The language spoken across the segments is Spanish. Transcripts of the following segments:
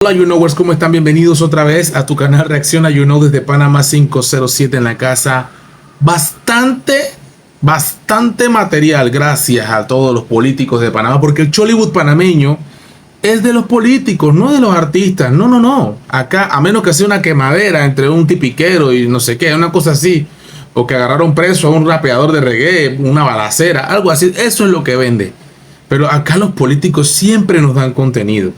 Hola YouKnowers, ¿cómo están? Bienvenidos otra vez a tu canal Reacciona YouKnow desde Panamá 507 en la casa. Bastante material gracias a todos los políticos de Panamá, porque el Chollywood panameño es de los políticos, no de los artistas. No. Acá, a menos que sea una quemadera entre un tipiquero y no sé qué, una cosa así, o que agarraron preso a un rapeador de reggae, una balacera, algo así, eso es lo que vende. Pero acá los políticos siempre nos dan contenido.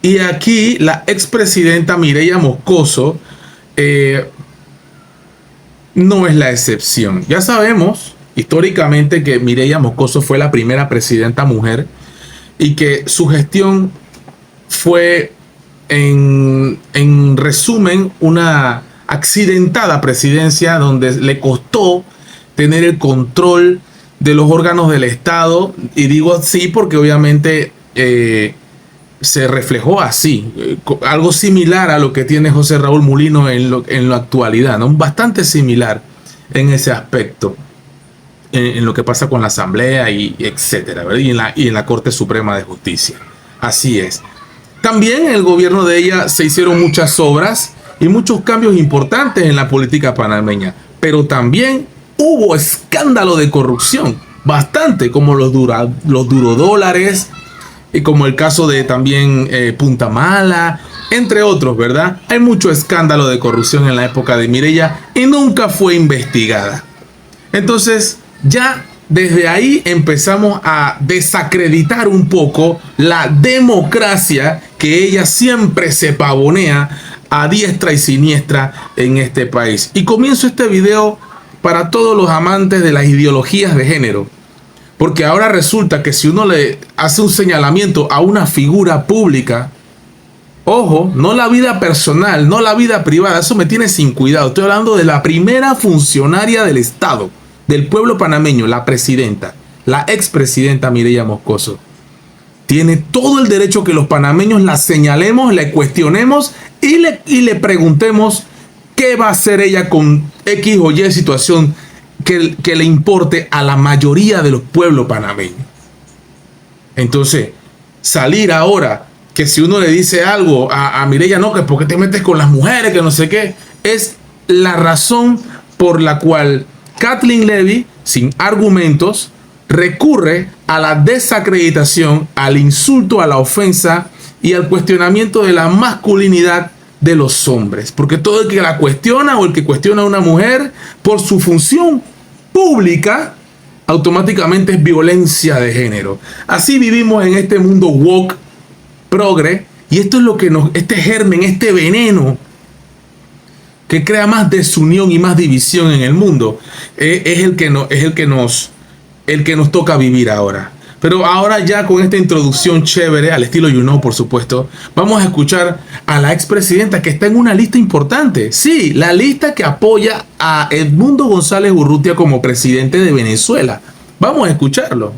Y aquí la expresidenta Mireya Moscoso no es la excepción. Ya sabemos históricamente que Mireya Moscoso fue la primera presidenta mujer y que su gestión fue, en resumen, una accidentada presidencia donde le costó tener el control de los órganos del Estado. Y digo así porque obviamente se reflejó así, algo similar a lo que tiene José Raúl Mulino en la actualidad, ¿no? Bastante similar en ese aspecto, en lo que pasa con la Asamblea y etcétera, ¿verdad? Y en la Corte Suprema de Justicia. Así es. También en el gobierno de ella se hicieron muchas obras y muchos cambios importantes en la política panameña, pero también hubo escándalo de corrupción, bastante, como los durodólares, y como el caso de también Punta Mala, entre otros, ¿verdad? Hay mucho escándalo de corrupción en la época de Mireya y nunca fue investigada. Entonces, ya desde ahí empezamos a desacreditar un poco la democracia que ella siempre se pavonea a diestra y siniestra en este país. Y comienzo este video para todos los amantes de las ideologías de género. Porque ahora resulta que si uno le hace un señalamiento a una figura pública, ojo, no la vida personal, no la vida privada, eso me tiene sin cuidado. Estoy hablando de la primera funcionaria del Estado, del pueblo panameño, la presidenta, la expresidenta Mireya Moscoso. Tiene todo el derecho que los panameños la señalemos, le cuestionemos y le preguntemos qué va a hacer ella con X o Y situación que le importe a la mayoría de los pueblos panameños. Entonces, salir ahora, que si uno le dice algo a Mireya, no, que porque te metes con las mujeres, que no sé qué, es la razón por la cual Kathleen Levy, sin argumentos, recurre a la desacreditación, al insulto, a la ofensa y al cuestionamiento de la masculinidad de los hombres. Porque todo el que la cuestiona o el que cuestiona a una mujer por su función pública, automáticamente es violencia de género. Así vivimos en este mundo woke, progre, y esto es lo que este germen, este veneno que crea más desunión y más división en el mundo, es el que nos toca vivir ahora. Pero ahora, ya con esta introducción chévere, al estilo YouKnow, por supuesto, vamos a escuchar a la expresidenta que está en una lista importante. Sí, la lista que apoya a Edmundo González Urrutia como presidente de Venezuela. Vamos a escucharlo.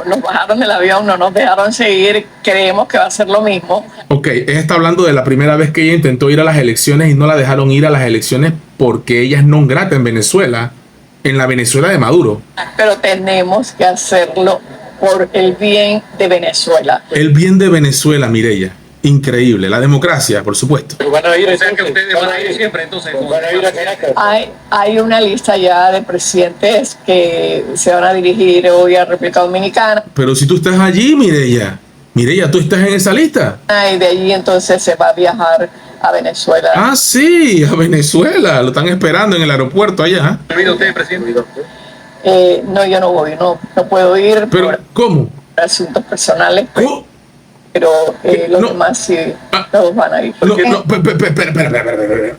Nos bajaron del avión, no nos dejaron seguir, creemos que va a ser lo mismo. Ok, ella está hablando de la primera vez que ella intentó ir a las elecciones y no la dejaron ir a las elecciones porque ella es non grata en Venezuela. En la Venezuela de Maduro. Pero tenemos que hacerlo por el bien de Venezuela. El bien de Venezuela, Mireya. Increíble. La democracia, por supuesto. Pero van a ir, o sea, que ustedes van a ir siempre, entonces. Van a ir a Caracas. Hay una lista ya de presidentes que se van a dirigir hoy a República Dominicana. Pero si tú estás allí, Mireya. Mireya, ¿tú estás en esa lista? Y de allí entonces se va a viajar a Venezuela. Ah, sí, a Venezuela. Lo están esperando en el aeropuerto allá. ¿Olvida usted, presidente? No, yo no voy, no puedo ir. ¿Pero por cómo? asuntos personales. ¿Cómo? Pero los No. demás sí, todos van a ir. No, espera.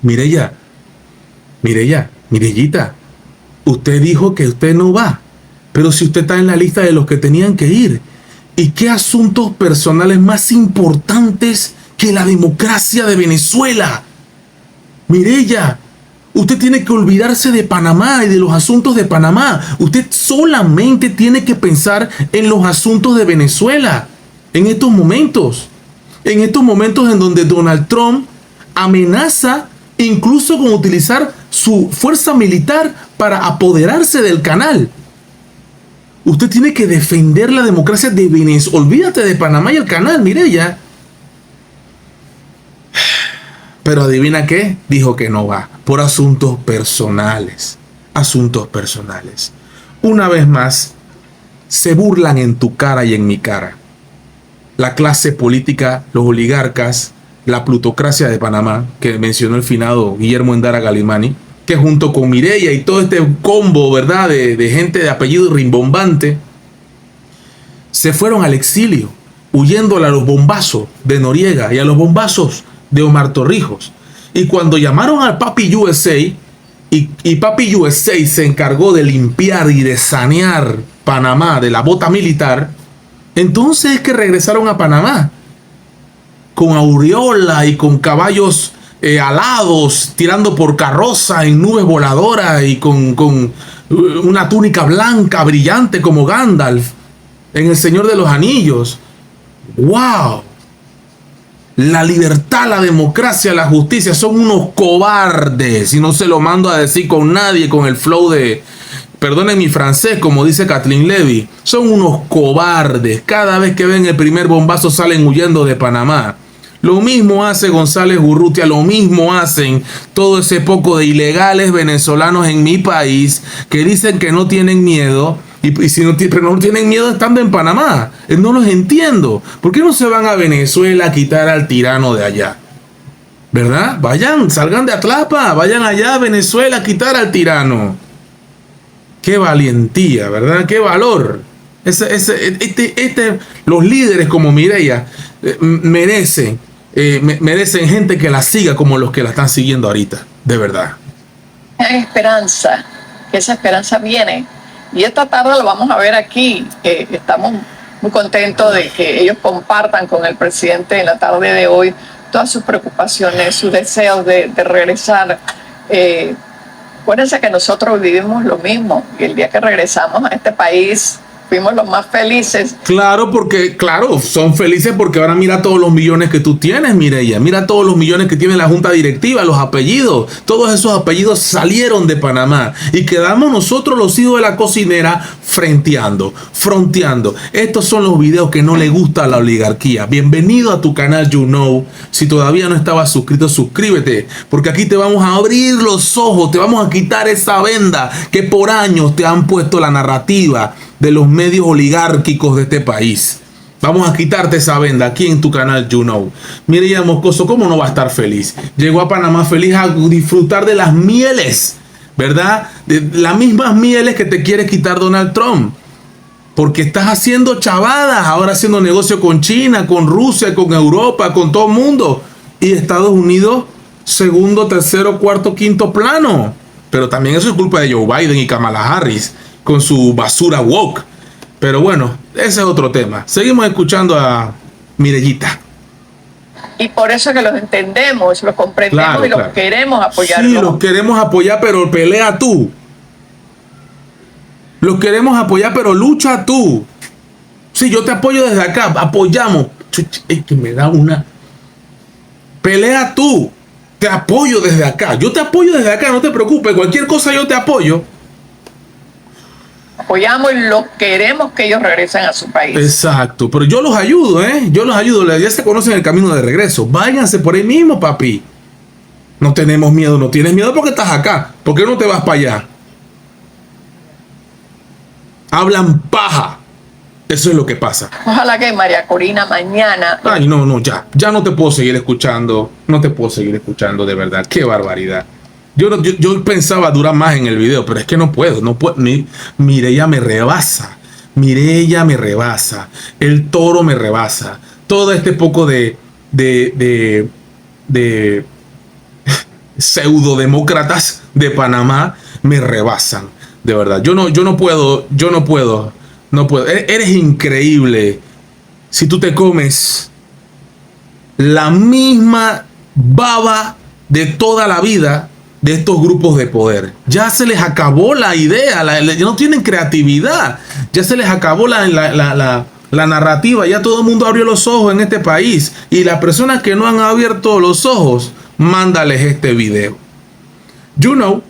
Mireya, Mireyita, usted dijo que usted no va, pero si usted está en la lista de los que tenían que ir, ¿y qué asuntos personales más importantes que la democracia de Venezuela? Mireya, usted tiene que olvidarse de Panamá y de los asuntos de Panamá. Usted solamente tiene que pensar en los asuntos de Venezuela en estos momentos. En estos momentos en donde Donald Trump amenaza incluso con utilizar su fuerza militar para apoderarse del canal. Usted tiene que defender la democracia de Venezuela. Olvídate de Panamá y el canal, Mireya. Pero adivina qué, dijo que no va, por asuntos personales. Asuntos personales. Una vez más, se burlan en tu cara y en mi cara. La clase política, los oligarcas, la plutocracia de Panamá, que mencionó el finado Guillermo Endara Galimani, que junto con Mireya y todo este combo, ¿verdad?, de gente de apellido rimbombante, se fueron al exilio, huyéndole a los bombazos de Noriega y a los bombazos de Omar Torrijos. Y cuando llamaron al Papi USA, y Papi USA se encargó de limpiar y de sanear Panamá de la bota militar, entonces es que regresaron a Panamá, con aureola y con caballos alados, tirando por carroza en nubes voladoras y con una túnica blanca brillante como Gandalf en El Señor de los Anillos. ¡Wow! La libertad, la democracia, la justicia son unos cobardes, y no se lo mando a decir con nadie con el flow de, perdonen mi francés, como dice Kathleen Levy, son unos cobardes. Cada vez que ven el primer bombazo salen huyendo de Panamá. Lo mismo hace González Urrutia, lo mismo hacen todo ese poco de ilegales venezolanos en mi país que dicen que no tienen miedo, y si no, pero no tienen miedo estando en Panamá. No los entiendo. ¿Por qué no se van a Venezuela a quitar al tirano de allá? ¿Verdad? Vayan, salgan de Atlapa, vayan allá a Venezuela a quitar al tirano. Qué valentía, ¿verdad? Qué valor. Los líderes como Mireya merecen gente que la siga como los que la están siguiendo ahorita, de verdad. Hay esperanza, que esa esperanza viene. Y esta tarde lo vamos a ver aquí. Estamos muy contentos de que ellos compartan con el presidente en la tarde de hoy todas sus preocupaciones, sus deseos de regresar. Acuérdense que nosotros vivimos lo mismo, y el día que regresamos a este país fuimos los más felices. Claro, son felices porque ahora mira todos los millones que tú tienes, Mireya. Mira todos los millones que tiene la junta directiva, los apellidos. Todos esos apellidos salieron de Panamá y quedamos nosotros los hijos de la cocinera fronteando. Estos son los videos que no le gusta a la oligarquía. Bienvenido a tu canal You Know. Si todavía no estabas suscrito, suscríbete, porque aquí te vamos a abrir los ojos, te vamos a quitar esa venda que por años te han puesto la narrativa de los medios oligárquicos de este país. Vamos a quitarte esa venda aquí en tu canal You Know. Mireya Moscoso, ¿cómo no va a estar feliz? Llegó a Panamá feliz a disfrutar de las mieles, ¿verdad? De las mismas mieles que te quiere quitar Donald Trump. Porque estás haciendo chavadas, ahora haciendo negocio con China, con Rusia, con Europa, con todo el mundo. Y Estados Unidos, segundo, tercero, cuarto, quinto plano. Pero también eso es culpa de Joe Biden y Kamala Harris con su basura woke. Pero bueno, ese es otro tema. Seguimos escuchando a Mireyita. Y por eso que los entendemos, los comprendemos, claro, y los queremos apoyar. Sí, los queremos apoyar, pero pelea tú. Los queremos apoyar, pero lucha tú. Sí, yo te apoyo desde acá, apoyamos. Es que me da una... Pelea tú. Te apoyo desde acá. Yo te apoyo desde acá, no te preocupes. Cualquier cosa yo te apoyo. Apoyamos y los queremos que ellos regresen a su país. Exacto, pero yo los ayudo, yo los ayudo. Ya se conocen el camino de regreso. Váyanse por ahí mismo, papi. No tenemos miedo. No tienes miedo porque estás acá. ¿Por qué no te vas para allá? Hablan paja. Eso es lo que pasa. Ojalá que María Corina mañana... Ay, no, ya no te puedo seguir escuchando. No te puedo seguir escuchando, de verdad. Qué barbaridad. Yo pensaba durar más en el video, pero es que no puedo. Mireya me rebasa. Mireya me rebasa. El Toro me rebasa. Todo este poco de pseudodemócratas de Panamá me rebasan. De verdad. Yo no puedo. Eres increíble. Si tú te comes la misma baba de toda la vida de estos grupos de poder. Ya se les acabó la idea, ya no tienen creatividad, ya se les acabó la narrativa, ya todo el mundo abrió los ojos en este país, y las personas que no han abierto los ojos, mándales este video. You Know.